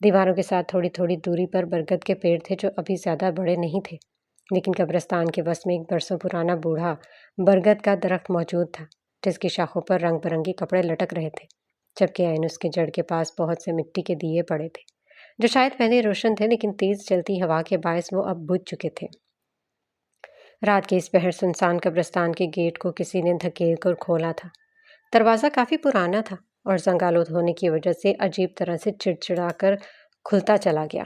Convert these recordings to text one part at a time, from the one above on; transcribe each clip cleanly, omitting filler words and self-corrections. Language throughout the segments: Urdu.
دیواروں کے ساتھ تھوڑی تھوڑی دوری پر برگد کے پیڑ تھے جو ابھی زیادہ بڑے نہیں تھے، لیکن قبرستان کے وسط میں ایک برسوں پرانا بوڑھا برگد کا درخت موجود تھا جس کی شاخوں پر رنگ برنگی کپڑے لٹک رہے تھے، جبکہ عین اس کے جڑ کے پاس بہت سے مٹی کے دیے پڑے تھے جو شاید پہلے روشن تھے لیکن تیز چلتی ہوا کے باعث وہ اب بجھ چکے تھے۔ رات کے اس پہر سنسان قبرستان کے گیٹ کو کسی نے دھکیل کر کھولا تھا۔ دروازہ کافی پرانا تھا اور زنگ آلود ہونے کی وجہ سے عجیب طرح سے چڑچڑا کر کھلتا چلا گیا۔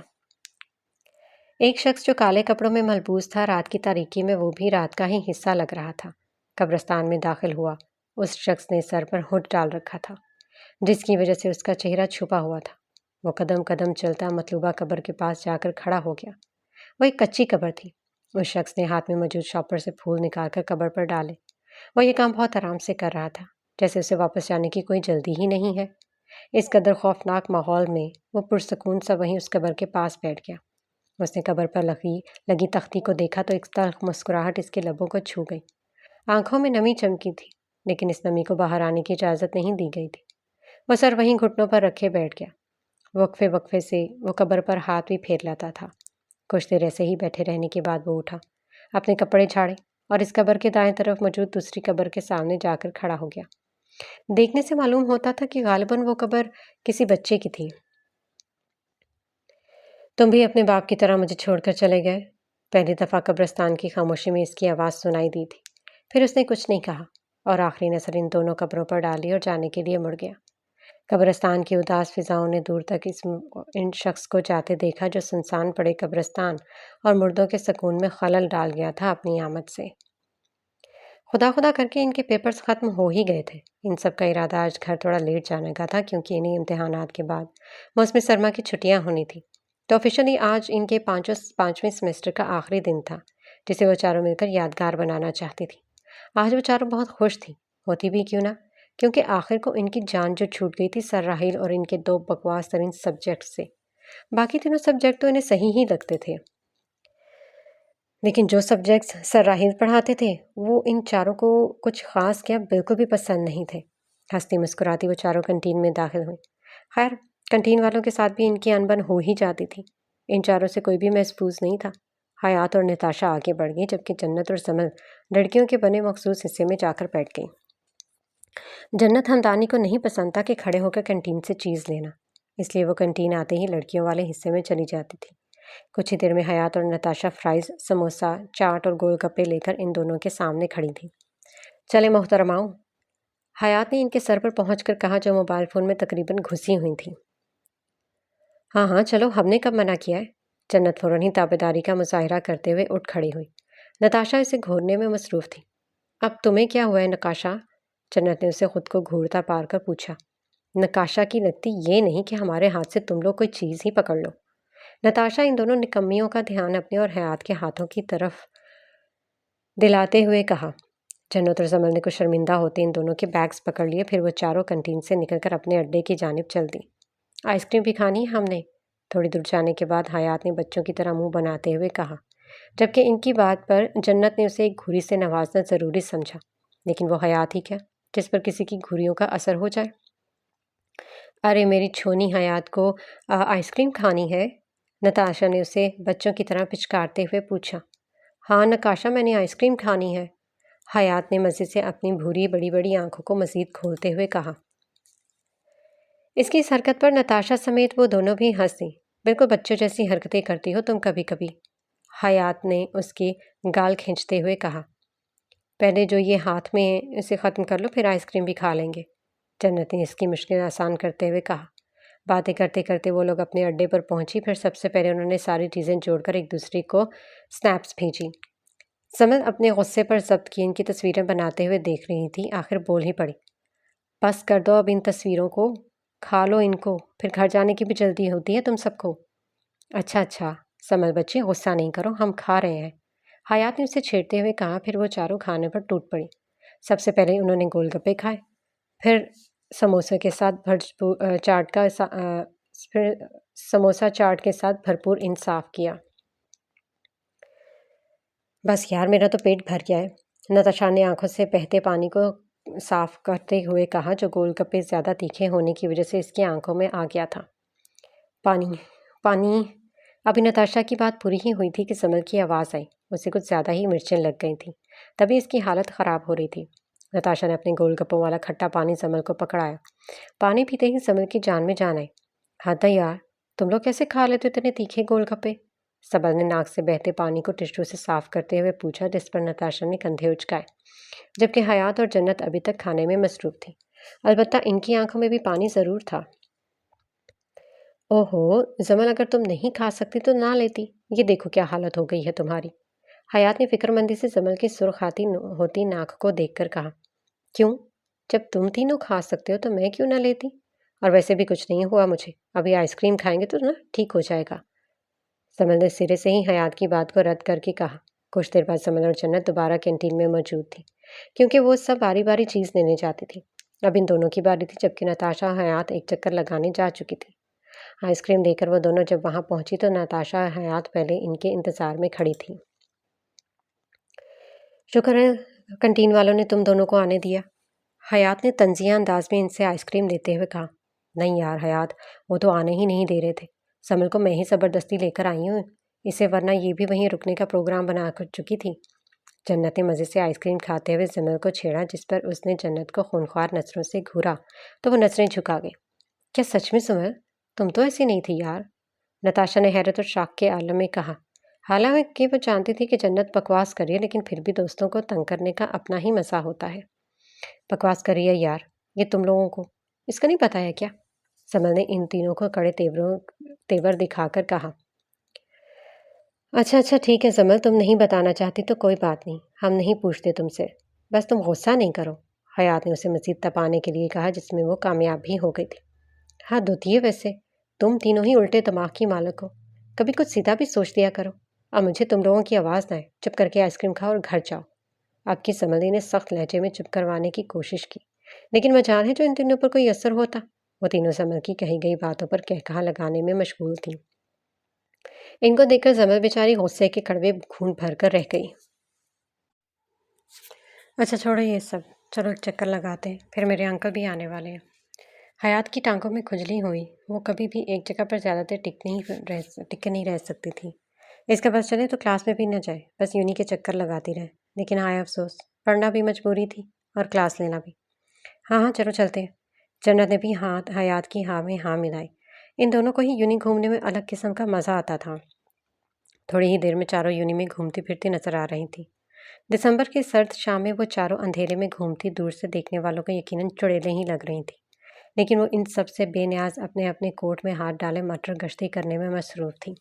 ایک شخص جو کالے کپڑوں میں ملبوس تھا، رات کی تاریکی میں وہ بھی رات کا ہی حصہ لگ رہا تھا، قبرستان میں داخل ہوا۔ اس شخص نے سر پر ہوڈ ڈال رکھا تھا جس کی وجہ سے اس کا چہرہ چھپا ہوا تھا۔ وہ قدم قدم چلتا مطلوبہ قبر کے پاس جا کر کھڑا ہو گیا۔ وہ ایک کچی قبر تھی۔ اس شخص نے ہاتھ میں موجود شاپر سے پھول نکال کر قبر پر ڈالے۔ وہ یہ کام بہت آرام سے کر رہا تھا، جیسے اسے واپس جانے کی کوئی جلدی ہی نہیں ہے۔ اس قدر خوفناک ماحول میں وہ پرسکون سا وہیں اس قبر کے پاس بیٹھ گیا۔ اس نے قبر پر لگی تختی کو دیکھا تو ایک تلخ مسکراہٹ اس کے لبوں کو چھو گئی۔ آنکھوں میں نمی چمکی تھی، لیکن اس نمی کو باہر آنے کی اجازت نہیں دی گئی تھی۔ وہ سر وہیں گھٹنوں پر رکھے بیٹھ گیا۔ وقفے وقفے سے وہ قبر پر ہاتھ بھی پھیر لیتا تھا۔ کچھ دیر ایسے ہی بیٹھے رہنے کے بعد وہ اٹھا، اپنے کپڑے جھاڑے اور اس قبر کے دائیں طرف موجود دوسری قبر کے سامنے جا کر کھڑا ہو گیا۔ دیکھنے سے معلوم ہوتا تھا کہ غالباً وہ قبر کسی بچے کی تھی۔ تم بھی اپنے باپ کی طرح مجھے چھوڑ کر چلے گئے؟ پہلی دفعہ قبرستان کی خاموشی میں اس کی آواز سنائی دی تھی۔ پھر اس نے کچھ نہیں کہا اور آخری نظر ان دونوں قبروں پر ڈالی اور جانے کے لیے مڑ گیا۔ قبرستان کی اداس فضاؤں نے دور تک ان شخص کو جاتے دیکھا جو سنسان پڑے قبرستان اور مردوں کے سکون میں خلل ڈال گیا تھا اپنی آمد سے۔ خدا خدا کر کے ان کے پیپرز ختم ہو ہی گئے تھے۔ ان سب کا ارادہ آج گھر تھوڑا لیٹ جانے کا تھا کیونکہ انہیں امتحانات کے بعد موسم سرما کی چھٹیاں ہونی تھی، تو آفیشلی آج ان کے پانچویں سیمسٹر کا آخری دن تھا جسے وہ چاروں مل کر یادگار بنانا چاہتی تھی۔ آج وہ چاروں بہت خوش تھیں، ہوتی بھی کیوں نہ، کیونکہ آخر کو ان کی جان جو چھوٹ گئی تھی سر راحیل اور ان کے دو بکواس ترین سبجیکٹ سے۔ باقی تینوں سبجیکٹ تو انہیں صحیح ہی لگتے تھے، لیکن جو سبجیکٹس سر راحیل پڑھاتے تھے وہ ان چاروں کو کچھ خاص کیا بالکل بھی پسند نہیں تھے۔ ہنستی مسکراتی وہ چاروں کنٹین میں داخل ہوئیں۔ خیر، کنٹین والوں کے ساتھ بھی ان کی انبن ہو ہی جاتی تھی۔ ان چاروں سے کوئی بھی محظوظ نہیں تھا۔ حیات اور نتاشا آگے بڑھ گئی جبکہ جنت اور سمل لڑکیوں کے بنے مخصوص حصے میں جا کر بیٹھ گئی۔ جنت ہمدانی کو نہیں پسند تھا کہ کھڑے ہو کر کنٹین سے چیز لینا، اس لیے وہ کنٹین آتے ہی لڑکیوں والے حصے میں چلی جاتی تھی۔ کچھ ہی دیر میں حیات اور نتاشا فرائز، سموسہ، چاٹ اور گول گپے لے کر ان دونوں کے سامنے کھڑی تھیں۔ چلے محترماؤں، حیات نے ان کے سر پر پہنچ کر کہا جو موبائل فون میں تقریباً گھسی ہوئی تھیں۔ ہاں ہاں چلو، ہم نے کب منع کیا ہے؟ جنت فوراً ہی تابعداری کا مظاہرہ کرتے ہوئے اٹھ کھڑی ہوئی۔ نتاشا اسے گھورنے میں مصروف تھی۔ اب تمہیں کیا ہوا ہے نقاشا؟ جنت نے اسے خود کو گھورتا پار کر پوچھا۔ نقاشا کی لگتی یہ نہیں کہ ہمارے ہاتھ سے تم لوگ کوئی چیز ہی پکڑ لو۔ نتاشا ان دونوں نکمیوں کا دھیان اپنے اور حیات کے ہاتھوں کی طرف دلاتے ہوئے کہا۔ جنت اور زمل نے کچھ شرمندہ ہوتے ان دونوں کے بیگز پکڑ لیے، پھر وہ چاروں کنٹین سے نکل کر اپنے اڈے کی جانب چل دی۔ آئس کریم بھی کھانی ہے ہم نے؟ تھوڑی دور جانے کے بعد حیات نے بچوں کی طرح منہ بناتے ہوئے کہا، جبکہ ان کی بات پر جنت نے اسے ایک گھوری سے نوازنا ضروری سمجھا، لیکن وہ حیات ہی کیا جس پر کسی کی گھوریوں کا اثر ہو جائے۔ ارے میری چھونی حیات کو آئس کریم کھانی ہے؟ نتاشا نے اسے بچوں کی طرح پچکارتے ہوئے پوچھا۔ ہاں نقاشا، میں نے آئس کریم کھانی ہے، حیات نے مزے سے اپنی بھوری بڑی بڑی آنکھوں کو مزید کھولتے ہوئے کہا۔ اس کی اس حرکت پر نتاشا سمیت وہ دونوں بھی ہنس دیں۔ بالکل بچوں جیسی حرکتیں کرتی ہو تم کبھی کبھی، حیات نے اس کی گال کھینچتے ہوئے کہا۔ پہلے جو یہ ہاتھ میں ہے اسے ختم کر لو، پھر آئس کریم بھی کھا لیں گے، جنت نے اس کی مشکل آسان کرتے ہوئے کہا۔ باتیں کرتے کرتے وہ لوگ اپنے اڈے پر پہنچی۔ پھر سب سے پہلے انہوں نے ساری چیزیں جوڑ کر ایک دوسرے کو سنیپس بھیجی۔ سمل اپنے غصے پر ضبط کی ان کی تصویریں بناتے ہوئے دیکھ رہی تھی، آخر بول ہی پڑی۔ بس کر دو اب ان تصویروں کو، کھا لو ان کو، پھر گھر جانے کی بھی جلدی ہوتی ہے تم سب کو۔ اچھا اچھا سمل بچے، غصہ نہیں کرو، ہم کھا رہے ہیں، حیات نے اسے چھیڑتے ہوئے کہا۔ پھر وہ چاروں کھانے پر ٹوٹ پڑی۔ سب سے پہلے انہوں نے گول گپے کھائے، پھر سموسہ چاٹ کے ساتھ بھرپور انصاف کیا۔ بس یار میرا تو پیٹ بھر گیا ہے، نتاشا نے آنکھوں سے بہتے پانی کو صاف کرتے ہوئے کہا جو گول گپے زیادہ تیکھے ہونے کی وجہ سے اس کی آنکھوں میں آ گیا تھا۔ پانی پانی ابھی نتاشا کی بات پوری ہی ہوئی تھی کہ سمل کی آواز آئی۔ اسے کچھ زیادہ ہی مرچیں لگ گئی تھیں، تبھی اس کی حالت خراب ہو رہی تھی۔ نتاشا نے اپنے گول گپوں والا کھٹا پانی سمل کو پکڑایا۔ پانی پیتے ہی سمل کی جان میں جان آئی۔ حد ہے یار، تم لوگ کیسے کھا لیتے اتنے تیکھے گول گپے؟ سمل نے ناک سے بہتے پانی کو ٹشو سے صاف کرتے ہوئے پوچھا، جس پر نتاشا نے کندھے اچکائے، جبکہ حیات اور جنت ابھی تک کھانے میں مصروف تھی۔ البتہ ان کی آنکھوں میں بھی پانی ضرور تھا۔ اوہو زمل، اگر تم نہیں کھا سکتی تو نہ لیتی۔ یہ دیکھو کیا حالت ہو گئی ہے تمہاری۔ حیات نے فکر مندی سے زمل کی سرخ ہوتی ناک کو دیکھ کر کہا۔ کیوں؟ جب تم تینوں کھا سکتے ہو تو میں کیوں نہ لیتی؟ اور ویسے بھی کچھ نہیں ہوا مجھے، ابھی آئس کریم کھائیں گے تو نا ٹھیک ہو جائے گا۔ سمل نے سرے سے ہی حیات کی بات کو رد کر کے کہا۔ کچھ دیر بعد سمل اور جنت دوبارہ کینٹین میں موجود تھی، کیونکہ وہ سب باری باری چیز لینے جاتی تھی۔ اب ان دونوں کی باری تھی، جبکہ نتاشا اور حیات ایک چکر لگانے جا چکی تھی۔ آئس کریم دے کر وہ دونوں جب وہاں پہنچی تو نتاشا اور حیات پہلے ان کے انتظار میں کھڑی تھی۔ شکر ہے کنٹین والوں نے تم دونوں کو آنے دیا، حیات نے طنزیہ انداز میں ان سے آئس کریم لیتے ہوئے کہا۔ نہیں یار حیات، وہ تو آنے ہی نہیں دے رہے تھے۔ سمل کو میں ہی زبردستی لے کر آئی ہوں اسے، ورنہ یہ بھی وہیں رکنے کا پروگرام بنا کر چکی تھی۔ جنت نے مزے سے آئس کریم کھاتے ہوئے سمل کو چھیڑا، جس پر اس نے جنت کو خونخوار نظروں سے گھورا تو وہ نظریں جھکا گئی۔ کیا سچ میں سمل؟ تم تو ایسی نہیں تھی یار، نتاشا نے حیرت اور شاک کے عالم میں کہا۔ حالانکہ وہ جانتی تھی کہ جنت بکواس کری ہے، لیکن پھر بھی دوستوں کو تنگ کرنے کا اپنا ہی مزہ ہوتا ہے۔ بکواس کری ہے یار، یہ تم لوگوں کو اس کا نہیں پتہ ہے کیا؟ سمل نے ان تینوں کو کڑے تیور دکھا کر کہا۔ اچھا ٹھیک ہے سمل، تم نہیں بتانا چاہتی تو کوئی بات نہیں، ہم نہیں پوچھتے تم سے، بس تم غصہ نہیں کرو، حیات نے اسے مزید تپانے کے لیے کہا، جس میں وہ کامیاب بھی ہو گئی تھی۔ حد ہوتی ہے ویسے، تم تینوں ہی الٹے دماغ کی مالک ہو، کبھی کچھ سیدھا بھی سوچ لیا کرو۔ اب مجھے تم لوگوں کی آواز نہ آئے، چپ کر کے آئس کریم کھاؤ اور گھر جاؤ۔ اب کی سملدی نے سخت لہجے میں چپ کروانے کی کوشش کی، لیکن مجال ہے جو ان تینوں پر کوئی اثر ہوتا۔ وہ تینوں سمل کی کہی گئی باتوں پر کہا لگانے میں مشغول تھیں۔ ان کو دیکھ کر سمل بیچاری غصے کے کڑوے خون بھر کر رہ گئی۔ اچھا چھوڑو یہ سب، چلو ایک چکر لگاتے ہیں، پھر میرے انکل بھی آنے والے ہیں۔ حیات کی ٹانگوں میں کھجلی ہوئی، وہ کبھی بھی ایک جگہ پر زیادہ دیر ٹک نہیں رہ سکتی تھی۔ اس کا بس چلے تو کلاس میں بھی نہ جائے، بس یونی کے چکر لگاتی رہے، لیکن ہائے افسوس، پڑھنا بھی مجبوری تھی اور کلاس لینا بھی۔ ہاں چلو چلتے ہیں۔ جنت نے بھی حیات کی ہاں میں ہاں ملائی۔ ان دونوں کو ہی یونی گھومنے میں الگ قسم کا مزہ آتا تھا۔ تھوڑی ہی دیر میں چاروں یونی میں گھومتی پھرتی نظر آ رہی تھیں۔ دسمبر کی سرد شام میں وہ چاروں اندھیرے میں گھومتی دور سے دیکھنے والوں کو یقیناً چڑیلیں ہی لگ رہی تھیں، لیکن وہ ان سب سے بے نیاز اپنے اپنے کوٹ میں ہاتھ ڈالے مٹر گشتی کرنے میں مصروف تھیں۔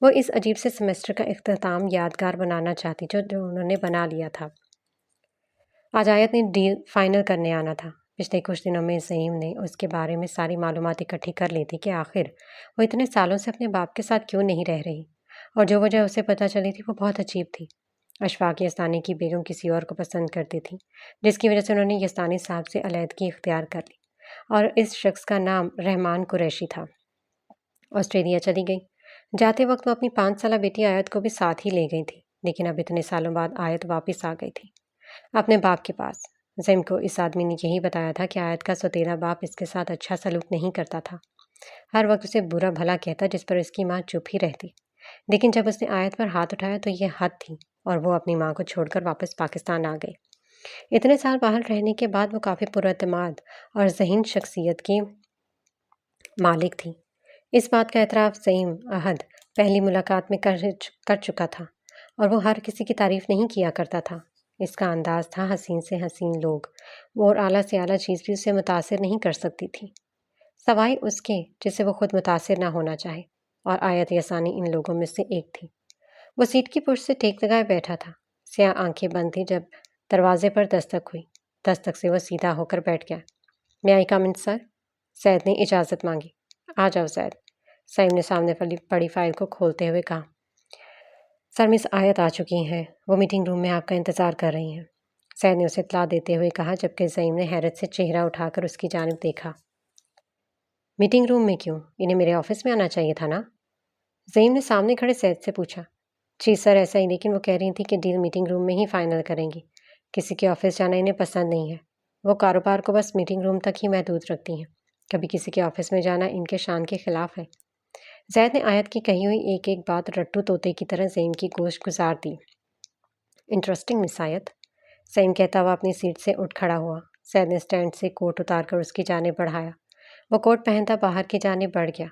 وہ اس عجیب سے سیمسٹر کا اختتام یادگار بنانا چاہتی جو انہوں نے بنا لیا تھا۔ آج آیت نے ڈیل فائنل کرنے آنا تھا۔ پچھلے کچھ دنوں میں زعیم نے اس کے بارے میں ساری معلومات اکٹھی کر لی تھی کہ آخر وہ اتنے سالوں سے اپنے باپ کے ساتھ کیوں نہیں رہ رہی، اور جو وجہ اسے پتہ چلی تھی وہ بہت عجیب تھی۔ اشفاق یزدانی کی بیگم کسی اور کو پسند کرتی تھی، جس کی وجہ سے انہوں نے یزدانی صاحب سے علیحدگی اختیار کر لی، اور اس شخص کا نام رحمان قریشی تھا۔ آسٹریلیا چلی گئی۔ جاتے وقت وہ اپنی 5 سالہ بیٹی آیت کو بھی ساتھ ہی لے گئی تھی، لیکن اب اتنے سالوں بعد آیت واپس آ گئی تھی اپنے باپ کے پاس۔ زعیم کو اس آدمی نے یہی بتایا تھا کہ آیت کا سوتیلا باپ اس کے ساتھ اچھا سلوک نہیں کرتا تھا، ہر وقت اسے برا بھلا کہتا، جس پر اس کی ماں چپ ہی رہتی۔ لیکن جب اس نے آیت پر ہاتھ اٹھایا تو یہ حد تھی، اور وہ اپنی ماں کو چھوڑ کر واپس پاکستان آ گئی۔ اتنے سال باہر رہنے کے بعد وہ کافی پراعتماد اور ذہین شخصیت کی مالک تھی۔ اس بات کا اعتراف زعیم احد پہلی ملاقات میں کر چکا تھا، اور وہ ہر کسی کی تعریف نہیں کیا کرتا تھا۔ اس کا انداز تھا حسین سے حسین لوگ، وہ اور اعلیٰ سے اعلیٰ چیز بھی اسے متاثر نہیں کر سکتی تھی، سوائے اس کے جس سے وہ خود متاثر نہ ہونا چاہے، اور آیت یسانی ان لوگوں میں سے ایک تھی۔ وہ سیٹ کی پشت سے ٹیک لگائے بیٹھا تھا، سیاہ آنکھیں بند تھیں جب دروازے پر دستک ہوئی۔ دستک سے وہ سیدھا ہو کر بیٹھ گیا۔ میں آئی کم ان سر؟ سید نے اجازت مانگی۔ آ جاؤ سید، سعیم نے سامنے پڑی فائل کو کھولتے ہوئے کہا۔ سر مس آیت آ چکی ہیں، وہ میٹنگ روم میں آپ کا انتظار کر رہی ہیں، سید نے اسے اطلاع دیتے ہوئے کہا، جبکہ زعیم نے حیرت سے چہرہ اٹھا کر اس کی جانب دیکھا۔ میٹنگ روم میں کیوں؟ انہیں میرے آفس میں آنا چاہیے تھا نا؟ زعیم نے سامنے کھڑے سید سے پوچھا۔ جی سر ایسا ہی، لیکن وہ کہہ رہی تھی کہ ڈیل میٹنگ روم میں ہی فائنل کریں گی، کسی کے آفس جانا انہیں پسند نہیں ہے، وہ کاروبار کو بس میٹنگ روم تک ہی محدود رکھتی ہیں، کبھی کسی کے آفس میں جانا ان کے شان کے خلاف ہے۔ زید نے آیت کی کہی ہوئی ایک ایک بات رٹو طوطے کی طرح زین کی گوشت گزار دی۔ انٹرسٹنگ مس آیت، سعیم کہتا ہوا اپنی سیٹ سے اٹھ کھڑا ہوا۔ زید نے اسٹینڈ سے کوٹ اتار کر اس کی جانب بڑھایا۔ وہ کوٹ پہنتا باہر کی جانب بڑھ گیا۔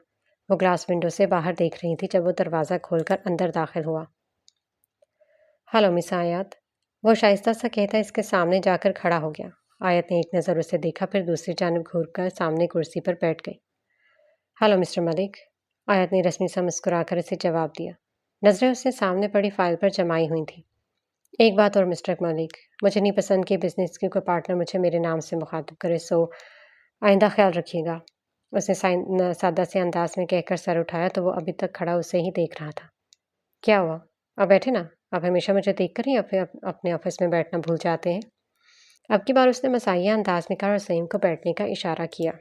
وہ گلاس ونڈو سے باہر دیکھ رہی تھی جب وہ دروازہ کھول کر اندر داخل ہوا۔ ہلو مس آیت، وہ شائستہ سا کہتا اس کے سامنے جا کر کھڑا ہو گیا۔ آیت نے ایک نظر اسے دیکھا، پھر دوسری جانب گھور کر سامنے کرسی پر بیٹھ گئی۔ ہلو مسٹر ملک، آیت نے رسمی سا مسکرا کر اسے جواب دیا۔ نظریں اس نے سامنے پڑی فائل پر جمائی ہوئی تھیں۔ ایک بات اور مسٹر ملک، مجھے نہیں پسند کہ بزنس کی کوئی پارٹنر مجھے میرے نام سے مخاطب کرے، سو آئندہ خیال رکھیے گا۔ اس نے سادہ سے انداز میں کہہ کر سر اٹھایا تو وہ ابھی تک کھڑا اسے ہی دیکھ رہا تھا۔ کیا ہوا؟ اب بیٹھے نا، آپ ہمیشہ مجھے دیکھ کر ہی اپنے آفس میں بیٹھنا بھول جاتے ہیں۔ اب کی بار اس نے مزاحیہ انداز میں کہا اور سعیم کو بیٹھنے کا اشارہ کیا۔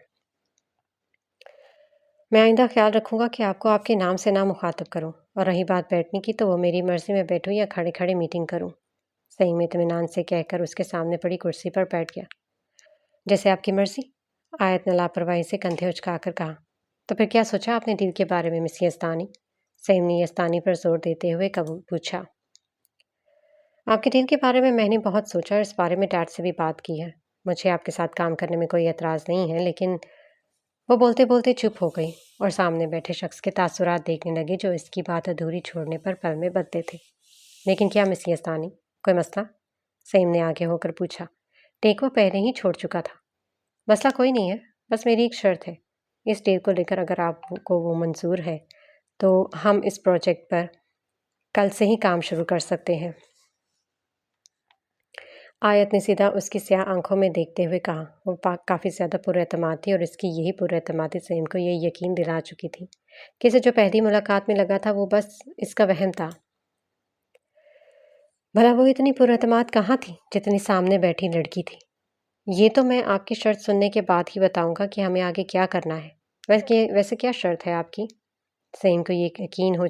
میں آئندہ خیال رکھوں گا کہ آپ کو آپ کے نام سے نہ مخاطب کروں، اور رہی بات بیٹھنے کی تو وہ میری مرضی میں بیٹھوں یا کھڑے کھڑے میٹنگ کروں۔ سعیم اطمینان سے کہہ کر اس کے سامنے پڑی کرسی پر بیٹھ گیا۔ جیسے آپ کی مرضی، آیت نے لاپرواہی سے کندھے اچکا کر کہا۔ تو پھر کیا سوچا آپ نے ڈیل کے بارے میں مس یزدانی؟ سعیم نے یزدانی پر زور دیتے ہوئے پوچھا۔ آپ کے ڈیل کے بارے میں نے بہت سوچا اور اس بارے میں ڈیڈ سے بھی بات کی ہے۔ مجھے آپ کے ساتھ کام کرنے میں کوئی اعتراض نہیں ہے، لیکن وہ بولتے بولتے چپ ہو گئی اور سامنے بیٹھے شخص کے تاثرات دیکھنے لگی جو اس کی بات ادھوری چھوڑنے پر پل میں بدلے تھے۔ لیکن کیا مس یزدانی، کوئی مسئلہ؟ سعیم نے آگے ہو کر پوچھا۔ ٹیک وہ پہلے ہی چھوڑ چکا تھا۔ مسئلہ کوئی نہیں ہے، بس میری ایک شرط ہے۔ اس ڈیل کو لے کر اگر آپ کو وہ منظور ہے تو ہم اس پروجیکٹ پر کل سے ہی کام شروع کر سکتے ہیں۔ آیت نے سیدھا اس کی سیاہ آنکھوں میں دیکھتے ہوئے کہا۔ وہ کافی زیادہ پر اعتماد تھی اور اس کی یہی پر اعتمادی سعیم کو یہ یقین دلا چکی تھی کہ اسے جو پہلی ملاقات میں لگا تھا وہ بس اس کا وہم تھا۔ بھلا وہ اتنی پر اعتماد کہاں تھی جتنی سامنے بیٹھی لڑکی تھی؟ یہ تو میں آپ کی شرط سننے کے بعد ہی بتاؤں گا کہ ہمیں آگے کیا کرنا ہے۔ ویسے کیا شرط ہے آپ کی؟ سعیم کو یہ یقین ہو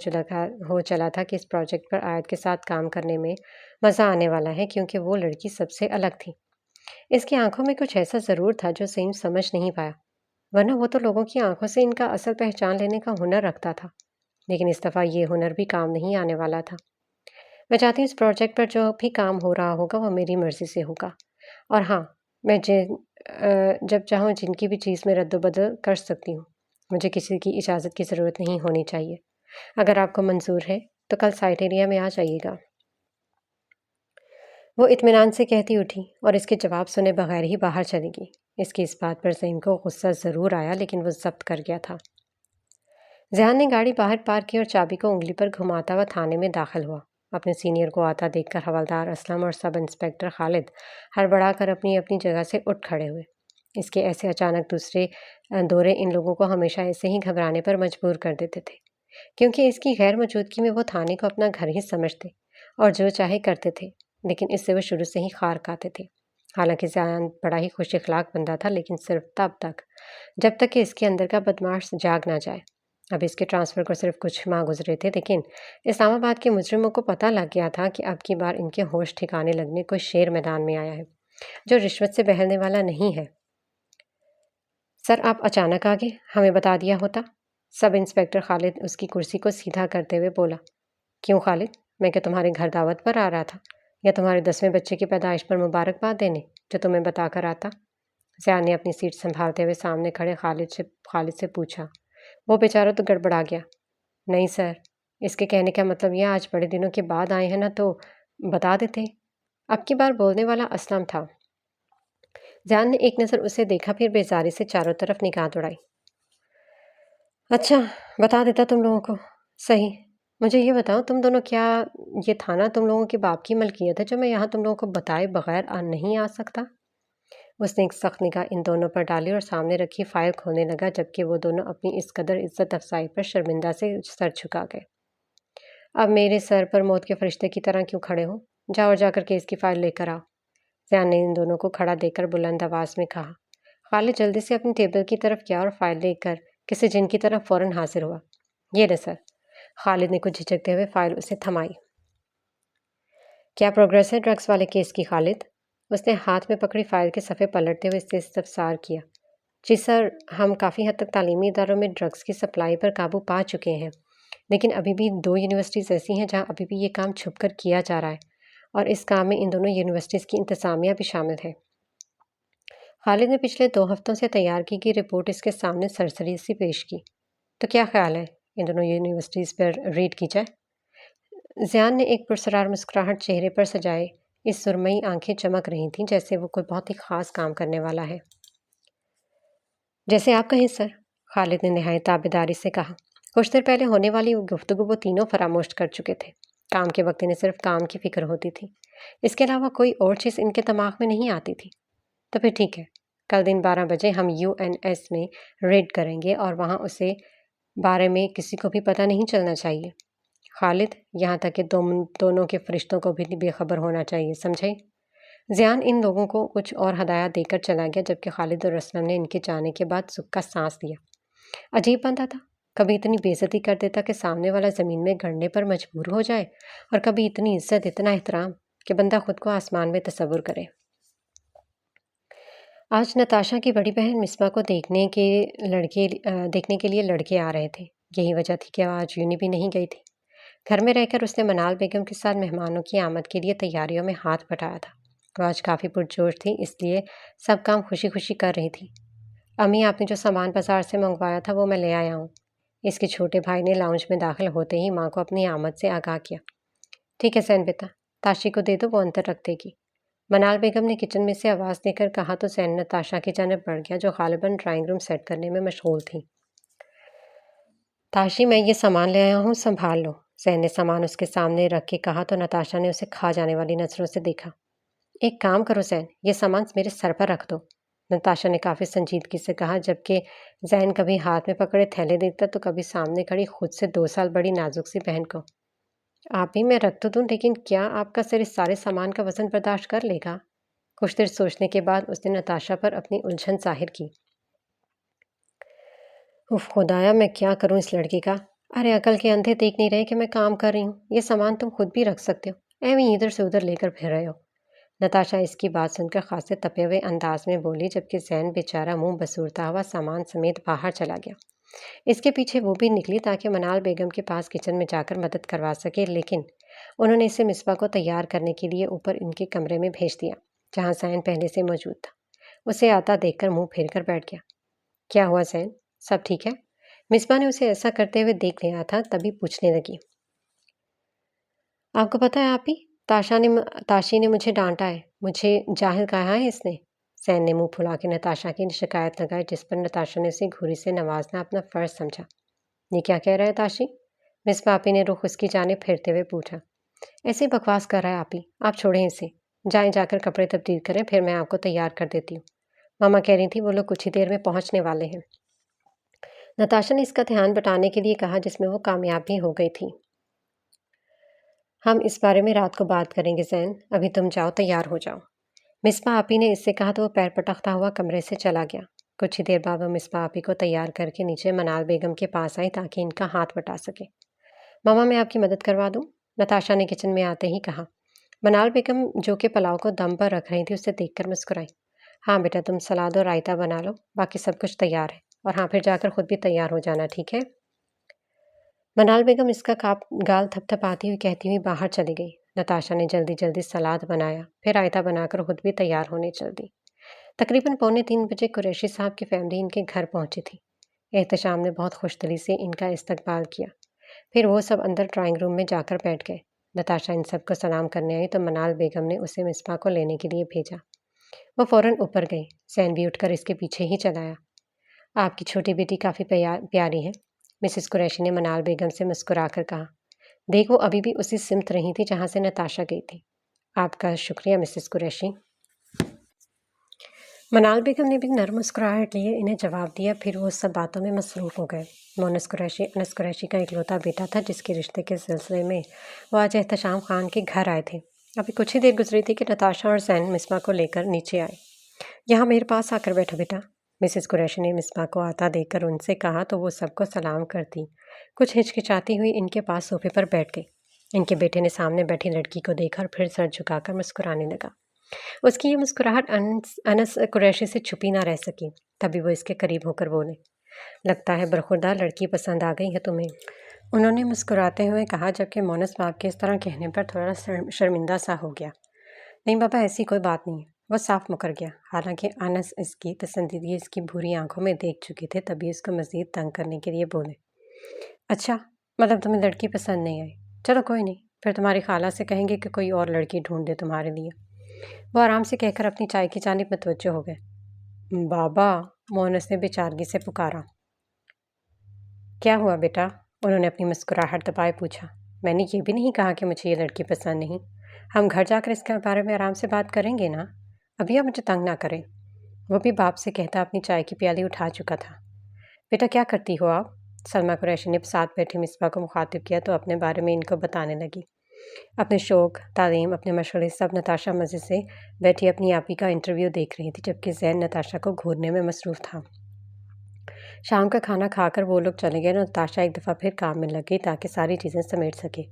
چلا تھا کہ اس پروجیکٹ پر آیت کے ساتھ کام کرنے میں مزہ آنے والا ہے، کیونکہ وہ لڑکی سب سے الگ تھی۔ اس کی آنکھوں میں کچھ ایسا ضرور تھا جو سعیم سمجھ نہیں پایا، ورنہ وہ تو لوگوں کی آنکھوں سے ان کا اصل پہچان لینے کا ہنر رکھتا تھا، لیکن اس دفعہ یہ ہنر بھی کام نہیں آنے والا تھا۔ میں چاہتی ہوں اس پروجیکٹ پر جو بھی کام ہو رہا ہوگا وہ میری مرضی سے ہوگا، اور ہاں، میں جب چاہوں جن کی بھی چیز میں رد و بدل کر سکتی ہوں۔ مجھے کسی کی اجازت کی ضرورت نہیں ہونی چاہیے۔ اگر آپ کو منظور ہے تو کل سائٹ ایریا میں آ جائیے گا۔ وہ اطمینان سے کہتی اٹھی اور اس کے جواب سنے بغیر ہی باہر چلی گئی۔ اس کی اس بات پر سعیم کو غصہ ضرور آیا، لیکن وہ ضبط کر گیا تھا۔ ذیان نے گاڑی باہر پارک کی اور چابی کو انگلی پر گھماتا ہوا تھانے میں داخل ہوا۔ اپنے سینئر کو آتا دیکھ کر حوالدار اسلم اور سب انسپکٹر خالد ہڑبڑا کر اپنی اپنی جگہ سے اٹھ کھڑے ہوئے۔ اس کے ایسے اچانک دوسرے دورے ان لوگوں کو ہمیشہ ایسے ہی گھبرانے پر مجبور کر دیتے تھے، کیونکہ اس کی غیر موجودگی میں وہ تھانے کو اپنا گھر ہی سمجھتے اور جو چاہے کرتے تھے، لیکن اس سے وہ شروع سے ہی خار کھاتے تھے۔ حالانکہ ذیان بڑا ہی خوش اخلاق بندہ تھا، لیکن صرف تب تک جب تک کہ اس کے اندر کا بدماش جاگ نہ جائے۔ اب اس کے ٹرانسفر کو صرف کچھ ماہ گزرے تھے، لیکن اسلام آباد کے مجرموں کو پتہ لگ گیا تھا کہ اب کی بار ان کے ہوش ٹھکانے لگنے کوئی شیر میدان میں آیا ہے جو رشوت سے بہلنے والا نہیں ہے۔ سر، آپ اچانک آ گئے، ہمیں بتا دیا ہوتا۔ سب انسپکٹر خالد اس کی کرسی کو سیدھا کرتے ہوئے بولا۔ کیوں خالد، میں کیا تمہارے گھر دعوت پر آ رہا تھا یا تمہارے 10ویں بچے کی پیدائش پر مبارکباد دینے جو تمہیں بتا کر آتا؟ ذیان نے اپنی سیٹ سنبھالتے ہوئے سامنے کھڑے خالد سے پوچھا۔ وہ بیچارہ تو گڑبڑا گیا۔ نہیں سر، اس کے کہنے کا مطلب یہ آج بڑے دنوں کے بعد آئے ہیں نا تو بتا دیتے۔ اب کی بار بولنے والا اسلم تھا۔ ذیان نے ایک نظر اسے دیکھا، پھر بیزاری سے چاروں طرف نگاہ دوڑائی۔ اچھا، بتا دیتا تم لوگوں کو۔ صحیح، مجھے یہ بتاؤ تم دونوں، کیا یہ تھانہ تم لوگوں کے باپ کی ملکیت ہے جو میں یہاں تم لوگوں کو بتائے بغیر نہیں آ سکتا؟ اس نے ایک سخت نگاہ ان دونوں پر ڈالی اور سامنے رکھی فائل کھولنے لگا، جبکہ وہ دونوں اپنی اس قدر عزت افزائی پر شرمندہ سے سر جھکا گئے۔ اب میرے سر پر موت کے فرشتے کی طرح کیوں کھڑے ہو؟ جاؤ اور جا کر کیس کی فائل لے کر آؤ۔ ذیان نے ان دونوں کو کھڑا دیکھ کر بلند آواز میں کہا۔ خالد جلدی سے اپنی ٹیبل کی طرف گیا اور فائل لے کر کسی جن کی طرف فوراً حاضر ہوا۔ یہ لے سر۔ خالد نے کچھ جھجکتے ہوئے فائل اسے تھمائی۔ کیا پروگریس ہے ڈرگس والے کیس کی خالد؟ اس نے ہاتھ میں پکڑی فائل کے صفحے پلٹتے ہوئے اس سے استفسار کیا۔ جی سر، ہم کافی حد تک تعلیمی اداروں میں ڈرگس کی سپلائی پر قابو پا چکے ہیں، لیکن ابھی بھی 2 یونیورسٹیز ایسی ہیں جہاں ابھی بھی یہ کام چھپ کر کیا جا رہا ہے، اور اس کام میں ان دونوں یونیورسٹیز کی انتظامیہ بھی شامل ہے۔ خالد نے پچھلے 2 ہفتوں سے تیار کی گئی رپورٹ اس کے سامنے سرسری سی پیش کی۔ تو کیا خیال ہے ان دونوں یونیورسٹیز پر ریڈ کی جائے؟ زیان نے ایک پرسرار مسکراہٹ چہرے پر سجائے اس سرمئی آنکھیں چمک رہی تھیں جیسے وہ کوئی بہت ہی خاص کام کرنے والا ہے۔ جیسے آپ کہیں سر، خالد نے نہایت تابعداری سے کہا۔ کچھ دیر پہلے ہونے والی گفتگو وہ تینوں فراموش کر چکے تھے۔ کام کے وقت انہیں صرف کام کی فکر ہوتی تھی، اس کے علاوہ کوئی اور چیز ان کے دماغ میں نہیں آتی تھی۔ تو پھر ٹھیک ہے، کل دن 12 بجے ہم UNS میں ریڈ کریں گے اور وہاں اسے بارے میں کسی کو بھی پتہ نہیں چلنا چاہیے۔ خالد، یہاں تک کہ دونوں کے فرشتوں کو بھی بے خبر ہونا چاہیے، سمجھے؟ زیان ان لوگوں کو کچھ اور ہدایات دے کر چلا گیا جبکہ خالد اور اسلم نے ان کے جانے کے بعد سکھ کا سانس لیا۔ عجیب بندہ تھا، کبھی اتنی بے عزتی کر دیتا کہ سامنے والا زمین میں گڑنے پر مجبور ہو جائے، اور کبھی اتنی عزت، اتنا احترام کہ بندہ خود کو آسمان میں تصور کرے۔ آج نتاشا کی بڑی بہن مصباح کو دیکھنے کے لیے لڑکے آ رہے تھے۔ یہی وجہ تھی کہ آج یونی بھی نہیں گئی تھی۔ گھر میں رہ کر اس نے منال بیگم کے ساتھ مہمانوں کی آمد کے لیے تیاریوں میں ہاتھ بٹایا تھا۔ وہ آج کافی پرجوش تھی، اس لیے سب کام خوشی خوشی کر رہی تھی۔ امی، آپ نے جو سامان بازار سے منگوایا تھا وہ میں لے آیا ہوں۔ اس کے چھوٹے بھائی نے لاؤنج میں داخل ہوتے ہی ماں کو اپنی آمد سے آگاہ کیا۔ ٹھیک ہے زین بیٹا، تاشی کو دے دو، وہ اندر رکھ دے گی۔ منال بیگم نے کچن میں سے آواز دے کر کہا تو زین نتاشا کی جانب بڑھ گیا جو غالباً ڈرائنگ روم سیٹ کرنے میں مشغول تھی۔ تاشی، میں یہ سامان لے آیا ہوں، سنبھال لو۔ زین نے سامان اس کے سامنے رکھ کے کہا تو نتاشا نے اسے کھا جانے والی نظروں سے دیکھا۔ ایک کام کرو زین، یہ سامان میرے سر پر رکھ دو، نتاشا نے کافی سنجیدگی سے کہا جبکہ زین کبھی ہاتھ میں پکڑے تھیلے دیکھتا تو کبھی سامنے کھڑی خود سے 2 سال بڑی نازک سی بہن کو۔ آپ بھی، میں رکھ تو دوں، لیکن کیا آپ کا سر اس سارے سامان کا وزن برداشت کر لے گا؟ کچھ دیر سوچنے کے بعد اس نے نتاشا پر اپنی الجھن ظاہر کی۔ اف خدایا، میں کیا کروں اس لڑکی کا؟ ارے عقل کے اندھے دیکھ نہیں رہے کہ میں کام کر رہی ہوں؟ یہ سامان تم خود بھی رکھ سکتے ہو، ایویں ادھر سے ادھر لے کر پھر رہے ہو۔ نتاشا اس کی بات سن کر خاصے تپے ہوئے انداز میں بولی جبکہ زین بیچارہ منہ بسورتا ہوا سامان سمیت باہر چلا گیا۔ اس کے پیچھے وہ بھی نکلی تاکہ منال بیگم کے پاس کچن میں جا کر مدد کروا سکے، لیکن انہوں نے اسے مصباح کو تیار کرنے کے لیے اوپر ان کے کمرے میں بھیج دیا جہاں زین پہلے سے موجود تھا۔ اسے آتا دیکھ کر منہ پھیر کر بیٹھ گیا۔ کیا ہوا زین، سب ٹھیک ہے؟ مصباح نے اسے ایسا کرتے ہوئے دیکھ لیا تھا تبھی پوچھنے لگی۔ آپ کو پتہ ہے آپ ہی، تاشی نے مجھے ڈانٹا ہے، مجھے جاہل کہا ہے اس نے۔ زین نے منہ پھلا کے نتاشا کی شکایت لگائی جس پر نتاشا نے اسے گھوری سے نوازنا اپنا فرض سمجھا۔ یہ کیا کہہ رہا ہے تاشی؟ مصباح آپی نے رخ اس کی جانب پھیرتے ہوئے پوچھا۔ ایسے بکواس کر رہا ہے آپی، آپ چھوڑیں اسے، جائیں جا کر کپڑے تبدیل کریں، پھر میں آپ کو تیار کر دیتی ہوں۔ ماما کہہ رہی تھی وہ لوگ کچھ ہی دیر میں پہنچنے والے ہیں۔ نتاشا نے اس کا دھیان بٹانے کے لیے کہا جس میں وہ کامیاب بھی ہو گئی تھی۔ ہم اس بارے میں رات کو بات کریں گے زین، ابھی تم جاؤ، تیار ہو جاؤ۔ مصباح آپی نے اس سے کہا تو وہ پیر پٹکتا ہوا کمرے سے چلا گیا۔ کچھ ہی دیر بعد وہ مصباح آپی کو تیار کر کے نیچے منال بیگم کے پاس آئی تاکہ ان کا ہاتھ بٹا سکے۔ ماما، میں آپ کی مدد کروا دوں؟ نتاشا نے کچن میں آتے ہی کہا۔ منال بیگم جو کہ پلاؤ کو دم پر رکھ رہی تھی اسے دیکھ کر مسکرائی۔ ہاں بیٹا، تم سلاد اور رائتا بنا لو، باقی سب کچھ تیار ہے، اور ہاں پھر جا کر خود بھی تیار ہو جانا، ٹھیک ہے؟ منال بیگم اس کا گال تھپ تھپاتی ہوئی کہتی ہوئی باہر چلی گئی۔ نتاشا نے جلدی جلدی سلاد بنایا، پھر رائتا بنا کر خود بھی تیار ہونے چل دی۔ تقریباً 2:45 بجے قریشی صاحب کی فیملی ان کے گھر پہنچی تھی۔ احتشام نے بہت خوش دلی سے ان کا استقبال کیا، پھر وہ سب اندر ڈرائنگ روم میں جا کر بیٹھ گئے۔ نتاشا ان سب کو سلام کرنے آئی تو منال بیگم نے اسے مصباح کو لینے کے لیے بھیجا۔ وہ فوراً اوپر گئی، زین بھی اٹھ کر اس کے پیچھے ہی چلا آیا۔ آپ کی چھوٹی بیٹی کافی پیاری ہے، مسز قریشی نے منال بیگم سے مسکرا کر کہا۔ دیکھ، وہ ابھی بھی اسی سمت رہی تھی جہاں سے نتاشا گئی تھی۔ آپ کا شکریہ مسز قریشی۔ منال بیگم نے بھی نرم مسکراہٹ لیے انہیں جواب دیا، پھر وہ سب باتوں میں مصروف ہو گئے۔ مونس قریشی انس قریشی کا اکلوتا بیٹا تھا جس کے رشتے کے سلسلے میں وہ آج احتشام خان کے گھر آئے تھے۔ ابھی کچھ ہی دیر گزری تھی کہ نتاشا اور زین مصباح کو لے کر نیچے آئے۔ یہاں میرے پاس آ کر بیٹھو بیٹا، مسز قریشی نے مصباح کو آتا دیکھ کر ان سے کہا تو وہ سب کو سلام کرتی کچھ ہچکچاتی ہوئی ان کے پاس صوفے پر بیٹھ گئی۔ ان کے بیٹے نے سامنے بیٹھی لڑکی کو دیکھا اور پھر سر جھکا کر مسکرانے لگا۔ اس کی یہ مسکراہٹ انس قریشی سے چھپی نہ رہ سکی۔ تبھی وہ اس کے قریب ہو کر بولے، لگتا ہے برخوردار لڑکی پسند آ گئی ہے تمہیں، انہوں نے مسکراتے ہوئے کہا، جبکہ مونس باپ کے اس طرح کہنے پر تھوڑا شرمندہ سا ہو گیا۔ نہیں بابا، ایسی کوئی بات نہیں ہے، وہ صاف مکر گیا۔ حالانکہ انس اس کی پسندیدگی اس کی بھوری آنکھوں میں دیکھ چکے تھے، تبھی اس کو مزید تنگ کرنے کے لیے بولے، اچھا مطلب تمہیں لڑکی پسند نہیں آئی، چلو کوئی نہیں، پھر تمہاری خالہ سے کہیں گے کہ کوئی اور لڑکی ڈھونڈ دے تمہارے لیے۔ وہ آرام سے کہہ کر اپنی چائے کی جانب متوجہ ہو گئے۔ بابا، مونس نے بے-چارگی سے پکارا۔ کیا ہوا بیٹا؟ انہوں نے اپنی مسکراہٹ دبائے پوچھا۔ میں نے یہ بھی نہیں کہا کہ مجھے یہ لڑکی پسند نہیں، ہم گھر جا کر اس کے بارے میں آرام سے بات کریں گے نا، ابھی آپ مجھے تنگ نہ کریں۔ وہ بھی باپ سے کہتا اپنی چائے کی پیالی اٹھا چکا تھا۔ بیٹا کیا کرتی ہو آپ؟ سلمیٰ قریشی نے ساتھ بیٹھی مصباح کو مخاطب کیا تو اپنے بارے میں ان کو بتانے لگی۔ اپنے شوق، تعلیم، اپنے مشغلے سب نتاشا مزے سے بیٹھی اپنی آپی کا انٹرویو دیکھ رہی تھی، جبکہ زین نتاشا کو گھورنے میں مصروف تھا۔ شام کا کھانا کھا کر وہ لوگ چلے گئے اور نتاشا ایک دفعہ پھر کام میں لگ گئی تاکہ ساری چیزیں سمیٹ سکے۔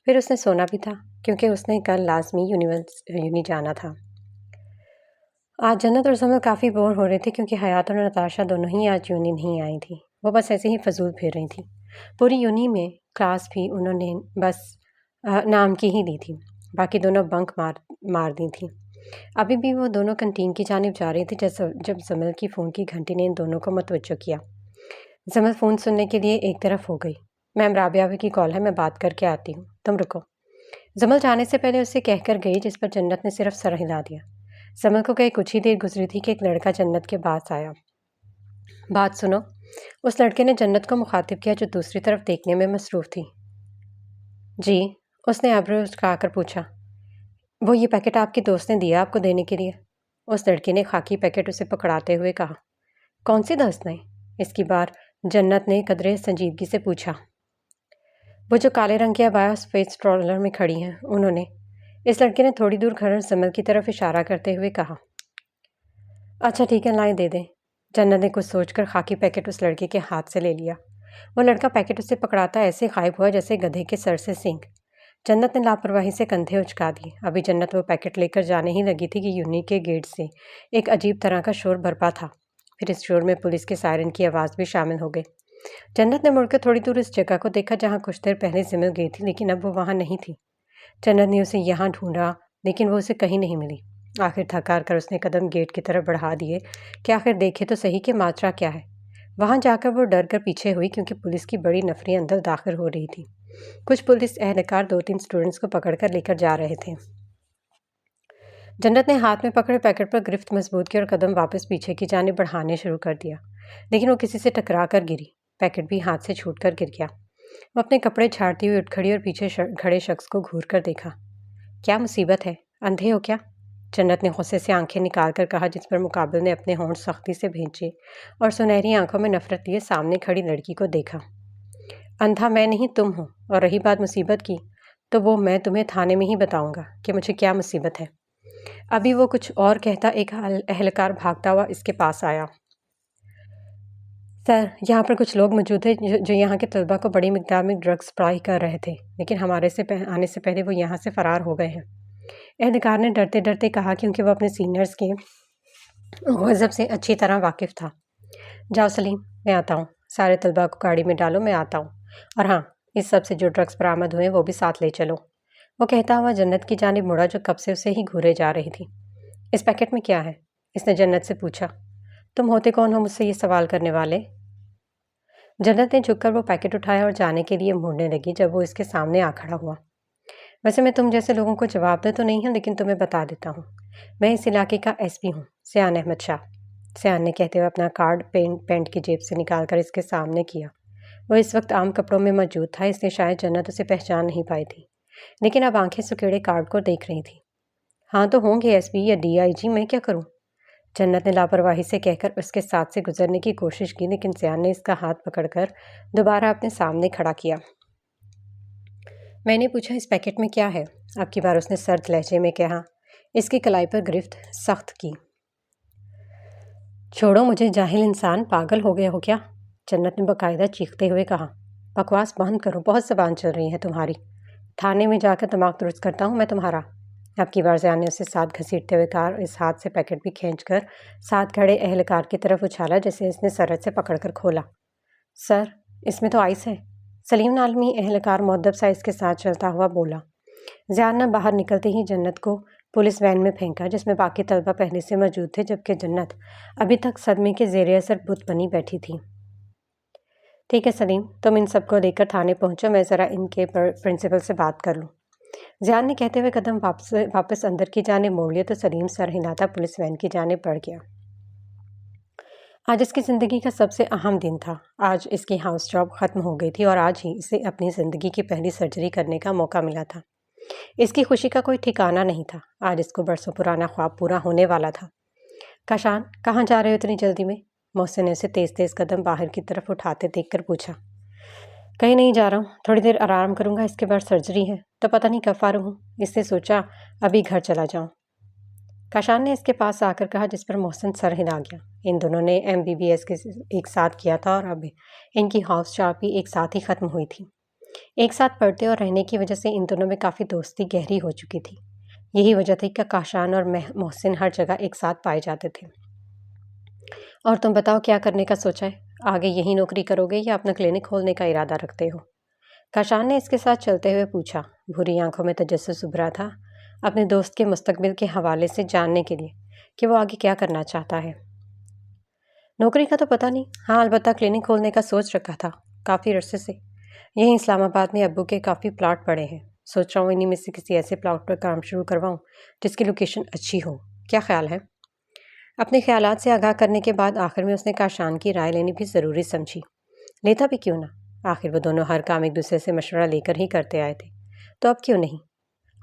پھر اس نے سونا بھی تھا کیونکہ اس نے کل لازمی یونی جانا تھا۔ آج جنت اور زمل کافی بور ہو رہے تھے کیونکہ حیات اور نتاشا دونوں ہی آج یونی نہیں آئی تھیں۔ وہ بس ایسے ہی فضول پھر رہی تھیں۔ پوری یونی میں کلاس بھی انہوں نے بس نام کی ہی لی تھی، باقی دونوں بنک مار دی تھیں۔ ابھی بھی وہ دونوں کنٹین کی جانب جا رہی تھی جب زمل کی فون کی گھنٹی نے ان دونوں کو متوجہ کیا۔ زمل فون سننے کے لیے ایک طرف ہو گئی۔ میم رابعہ کی کال ہے، میں بات کر کے آتی ہوں، تم رکو۔ زمل جانے سے پہلے اسے کہہ کر گئی، جس پر جنت نے صرف سر ہلا دیا۔ زمل کو گئے کچھ ہی دیر گزری تھی کہ ایک لڑکا جنت کے پاس آیا۔ بات سنو، اس لڑکے نے جنت کو مخاطب کیا جو دوسری طرف دیکھنے میں مصروف تھی۔ جی، اس نے ابرو اچکا کر پوچھا۔ وہ یہ پیکٹ آپ کے دوست نے دیا آپ کو دینے کے لیے؟ اس لڑکی نے خاکی پیکٹ اسے پکڑاتے ہوئے کہا۔ کون سی دوست نے؟ اس کی بار جنت نے قدرے سنجیدگی سے پوچھا۔ وہ جو کالے رنگ کی عبایا سفید سٹرولر میں کھڑی ہیں، انہوں نے۔ اس لڑکے نے تھوڑی دور کھڑے زمل کی طرف اشارہ کرتے ہوئے کہا۔ اچھا ٹھیک ہے، لائیں دے دیں۔ جنت نے کچھ سوچ کر خاکی پیکٹ اس لڑکے کے ہاتھ سے لے لیا۔ وہ لڑکا پیکٹ اسے پکڑاتا ایسے غائب ہوا جیسے گدھے کے سر سے سینگ۔ جنت نے لاپرواہی سے کندھے اچکا دیے۔ ابھی جنت وہ پیکٹ لے کر جانے ہی لگی تھی کہ یونی کے گیٹ سے ایک عجیب طرح کا شور برپا تھا۔ پھر اس شور میں پولیس کے سائرن کی آواز بھی شامل ہو گئی۔ جنت نے مڑ کر تھوڑی دور اس جگہ کو دیکھا جہاں کچھ دیر پہلے زمل گئی تھی، لیکن اب وہ وہاں نہیں تھی۔ جنت نے اسے یہاں ڈھونڈا لیکن وہ اسے کہیں نہیں ملی۔ آخر تھک ہار کر اس نے قدم گیٹ کی طرف بڑھا دیے کہ آخر دیکھے تو صحیح کہ ماجرا کیا ہے۔ وہاں جا کر وہ ڈر کر پیچھے ہوئی کیونکہ پولیس کی بڑی نفری اندر داخل ہو رہی تھی۔ کچھ پولیس اہلکار 2-3 اسٹوڈنٹس کو پکڑ کر لے کر جا رہے تھے۔ جنت نے ہاتھ میں پکڑے پیکٹ پر گرفت مضبوط کی اور قدم واپس پیچھے کی جانب بڑھانے شروع کر دیا، لیکن وہ کسی سے ٹکرا کر گری۔ پیکٹ بھی ہاتھ سے چھوٹ کر گر گیا۔ وہ اپنے کپڑے جھاڑتی ہوئی اٹھ کھڑی اور پیچھے کھڑے شخص کو گھور کر دیکھا۔ کیا مصیبت ہے، اندھے ہو کیا؟ جنت نے غصے سے آنکھیں نکال کر کہا، جس پر مقابل نے اپنے ہونٹ سختی سے بھینچے اور سنہری آنکھوں میں نفرت لیے سامنے کھڑی لڑکی کو دیکھا۔ اندھا میں نہیں تم ہو، اور رہی بات مصیبت کی تو وہ میں تمہیں تھانے میں ہی بتاؤں گا کہ مجھے کیا مصیبت ہے۔ ابھی وہ کچھ اور کہتا ایک اہلکار بھاگتا ہوا اس کے پاس آیا۔ سر، یہاں پر کچھ لوگ موجود تھے جو یہاں کے طلباء کو بڑی مقدار میں ڈرگز سپلائی کر رہے تھے، لیکن ہمارے آنے سے پہلے وہ یہاں سے فرار ہو گئے ہیں، اہلکار نے ڈرتے ڈرتے کہا کیونکہ وہ اپنے سینئرز کے غضب سے اچھی طرح واقف تھا۔ جاؤ سلیم، میں آتا ہوں، سارے طلباء کو گاڑی میں ڈالو، میں آتا ہوں، اور ہاں، اس سب سے جو ڈرگز برآمد ہوئے وہ بھی ساتھ لے چلو۔ وہ کہتا ہوا جنت کی جانب مڑا جو کب سے اسے ہی گھورے جا رہی تھی۔ اس پیکٹ میں کیا ہے؟ اس نے جنت سے پوچھا۔ تم ہوتے کون ہو مجھ سے یہ سوال کرنے والے؟ جنت نے جھک کر وہ پیکٹ اٹھایا اور جانے کے لیے مڑنے لگی جب وہ اس کے سامنے آ کھڑا ہوا۔ ویسے میں تم جیسے لوگوں کو جواب دہ تو نہیں ہوں، لیکن تمہیں بتا دیتا ہوں، میں اس علاقے کا ایس پی ہوں، سیان احمد شاہ۔ سیان نے کہتے ہوئے اپنا کارڈ پینٹ کی جیب سے نکال کر اس کے سامنے کیا۔ وہ اس وقت عام کپڑوں میں موجود تھا، اس لیے شاید جنت اسے پہچان نہیں پائی تھی، لیکن اب آنکھیں سکیڑے کارڈ کو دیکھ رہی تھی۔ ہاں تو ہوں گے ایس پی یا ڈی آئی جی، میں کیا کروں؟ جنت نے لاپرواہی سے کہہ کر اس کے ساتھ سے گزرنے کی کوشش کی، لیکن سیان نے اس کا ہاتھ پکڑ کر دوبارہ اپنے سامنے کھڑا کیا۔ میں نے پوچھا اس پیکٹ میں کیا ہے؟ اب کی بار اس نے سرد لہجے میں کہا، اس کی کلائی پر گرفت سخت کی۔ چھوڑو مجھے جاہل انسان، پاگل ہو گئے ہو کیا؟ جنت نے باقاعدہ چیختے ہوئے کہا۔ بکواس بند کرو، بہت زبان چل رہی ہے تمہاری، تھانے میں جا کر دماغ درست کرتا ہوں میں تمہارا۔ اب کی بار ضیاء نے اسے ساتھ گھسیٹتے ہوئے کہا اور اس ہاتھ سے پیکٹ بھی کھینچ کر ساتھ کھڑے اہلکار کی طرف اچھالا جیسے اس نے سرحد سے پکڑ کر کھولا۔ سر، اس میں تو آئس ہے، سلیم نالمی اہلکار مؤدب سا اس کے ساتھ چلتا ہوا بولا۔ ضیاء نے باہر نکلتے ہی جنت کو پولیس وین میں پھینکا جس میں باقی طلبہ پہلے سے موجود تھے، جبکہ جنت ابھی تک صدمے کے زیر اثر بت بنی بیٹھی تھی۔ ٹھیک ہے سلیم، تم ان سب کو لے کر تھانے پہنچو، میں ذرا ان کے پرنسپل سے بات کر لوں۔ ضیاء نے کہتے ہوئے قدم واپس اندر کی جانب موڑ لیا تو سلیم سر ہلاتا پولیس وین کی جانب بڑھ گیا۔ آج اس کی زندگی کا سب سے اہم دن تھا۔ آج اس کی ہاؤس جاب ختم ہو گئی تھی اور آج ہی اسے اپنی زندگی کی پہلی سرجری کرنے کا موقع ملا تھا۔ اس کی خوشی کا کوئی ٹھکانہ نہیں تھا۔ آج اس کو برسوں پرانا خواب پورا ہونے والا تھا۔ کاشان، کہاں جا رہے ہو اتنی جلدی میں؟ محسن نے اسے تیز تیز قدم باہر کی طرف اٹھاتے دیکھ کر پوچھا۔ کہیں نہیں جا رہا ہوں، تھوڑی دیر آرام کروں گا، اس کے بعد سرجری ہے تو پتہ نہیں کب فارغ ہوں، اس سے سوچا ابھی گھر چلا جاؤں۔ کاشان نے اس کے پاس آ کر کہا، جس پر محسن سر ہلا گیا۔ ان دونوں نے MBBS کے ایک ساتھ کیا تھا اور اب ان کی ہاؤس جاب بھی ایک ساتھ ہی ختم ہوئی تھی۔ ایک ساتھ پڑھتے اور رہنے کی وجہ سے ان دونوں میں کافی دوستی گہری ہو چکی تھی۔ یہی وجہ تھی کہ کاشان اور محسن ہر جگہ ایک ساتھ پائے جاتے تھے۔ اور تم بتاؤ کیا کرنے کا سوچا ہے؟ آگے یہی نوکری کرو گے یا اپنا کلینک کھولنے کا ارادہ رکھتے ہو؟ کاشان نے اس کے ساتھ چلتے ہوئے پوچھا۔ بھوری آنکھوں میں تجسس ابھرا تھا اپنے دوست کے مستقبل کے حوالے سے جاننے کے لیے کہ وہ آگے کیا کرنا چاہتا ہے۔ نوکری کا تو پتہ نہیں، ہاں البتہ کلینک کھولنے کا سوچ رکھا تھا کافی عرصے سے۔ یہیں اسلام آباد میں ابو کے کافی پلاٹ پڑے ہیں، سوچ رہا ہوں انہیں میں سے کسی ایسے پلاٹ پر کام شروع کرواؤں جس کی لوکیشن اچھی ہو۔ کیا خیال ہے؟ اپنے خیالات سے آگاہ کرنے کے بعد آخر میں اس نے کاشان کی رائے لینی بھی ضروری سمجھی۔ لیتا بھی کیوں نہ، آخر وہ دونوں ہر کام ایک دوسرے سے مشورہ لے کر ہی کرتے آئے تھے، تو اب کیوں نہیں؟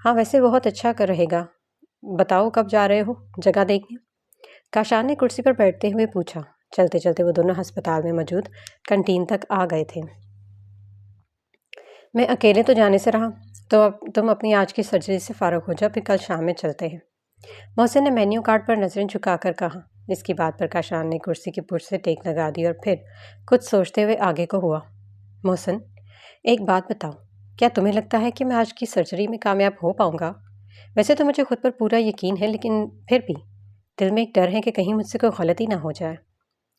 ہاں ویسے بہت اچھا کر رہے گا، بتاؤ کب جا رہے ہو جگہ دیکھنے؟ کاشان نے کرسی پر بیٹھتے ہوئے پوچھا۔ چلتے چلتے وہ دونوں ہسپتال میں موجود کنٹین تک آ گئے تھے۔ میں اکیلے تو جانے سے رہا، تو اب تم اپنی آج کی سرجری سے فارغ ہو جاؤ، پھر کل شام میں چلتے ہیں۔ محسن نے مینیو کارڈ پر نظریں جھکا کر کہا۔ اس کی بات پر کاشان نے کرسی کی پشت سے ٹیک لگا دی اور پھر کچھ سوچتے ہوئے آگے کو ہوا۔ محسن، ایک بات بتاؤ، کیا تمہیں لگتا ہے کہ میں آج کی سرجری میں کامیاب ہو پاؤں گا؟ ویسے تو مجھے خود پر پورا یقین ہے، لیکن پھر بھی دل میں ایک ڈر ہے کہ کہیں مجھ سے کوئی غلطی نہ ہو جائے۔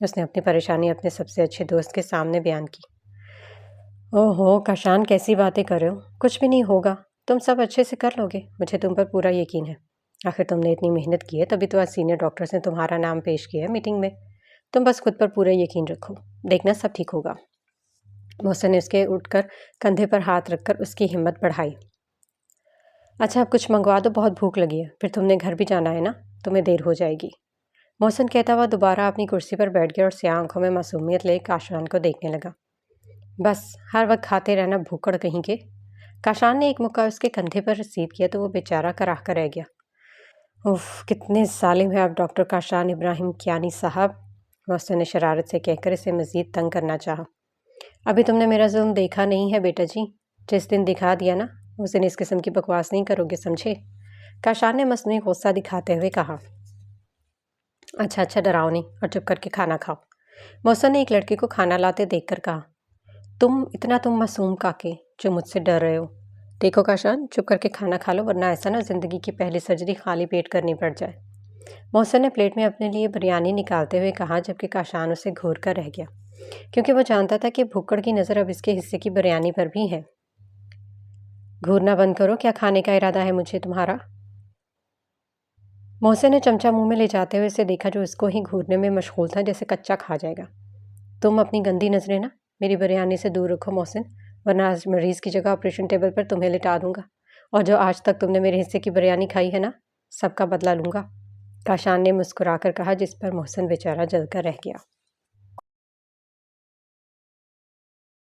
اس نے اپنی پریشانی اپنے سب سے اچھے دوست کے سامنے بیان کی۔ اوہو کاشان، کیسی باتیں کر رہے ہو؟ کچھ بھی نہیں ہوگا، تم سب اچھے سے کر لو گے، مجھے تم پر پورا یقین ہے۔ آخر تم نے اتنی محنت کی ہے، تبھی تو آج سینئر ڈاکٹرز نے تمہارا نام پیش کیا ہے میٹنگ میں۔ تم بس خود پر پورا یقین رکھو، دیکھنا سب ٹھیک ہوگا۔ محسن نے اس کے اٹھ کر کندھے پر ہاتھ رکھ کر اس کی ہمت بڑھائی۔ اچھا اب کچھ منگوا دو، بہت بھوک لگی ہے، پھر تم نے گھر بھی جانا ہے نا، تمہیں دیر ہو جائے گی۔ محسن کہتا ہوا دوبارہ اپنی کرسی پر بیٹھ گیا اور سیاہ آنکھوں میں معصومیت لے کاشان کو دیکھنے لگا۔ بس ہر وقت کھاتے رہنا بھوکڑ کہیں کے۔ کاشان نے ایک مکہ اس کے کندھے پر رسید کیا تو وہ بیچارہ کراہ کر رہ گیا۔ اف، کتنے ظالم ہیں آپ ڈاکٹر کاشان ابراہیم کیانی صاحب، محسن نے شرارت سے کہہ کر اسے مزید تنگ کرنا چاہا۔ ابھی تم نے میرا ظلم دیکھا نہیں ہے بیٹا جی، جس دن دکھا دیا نا اس دن اس قسم کی بکواس نہیں کرو گے، سمجھے؟ کاشان نے مصنوعی غصہ دکھاتے ہوئے کہا۔ اچھا ڈراؤ نہیں اور چپ کر کے کھانا کھاؤ، محسن نے ایک لڑکے کو کھانا لاتے دیکھ کر کہا۔ تم معصوم کاکے جو مجھ سے ڈر رہے ہو، دیکھو کاشان چپ کر کے کھانا کھا لو ورنہ ایسا نہ زندگی کی پہلی سرجری خالی پیٹ کرنی پڑ جائے۔ محسن نے پلیٹ میں اپنے لیے بریانی نکالتے ہوئے کہا، جبکہ کاشان اسے گھور کر رہ گیا کیونکہ وہ جانتا تھا کہ بھوکڑ کی نظر اب اس کے حصے کی بریانی پر بھی ہے۔ گھورنا بند کرو، کیا کھانے کا ارادہ ہے مجھے تمہارا؟ محسن نے چمچہ منہ میں لے جاتے ہوئے اسے دیکھا جو اس کو ہی گھورنے میں مشغول تھا، جیسے کچا کھا جائے گا۔ تم اپنی گندی نظریں نا میری بریانی سے دور رکھو محسن، ورنہ آج مریض کی جگہ آپریشن ٹیبل پر تمہیں لٹا دوں گا، اور جو آج تک تم نے میرے حصے کی بریانی کھائی ہے نا، سب کا بدلہ لوں گا، کاشان نے مسکرا کر کہا، جس پر محسن بیچارہ جل کر رہ گیا۔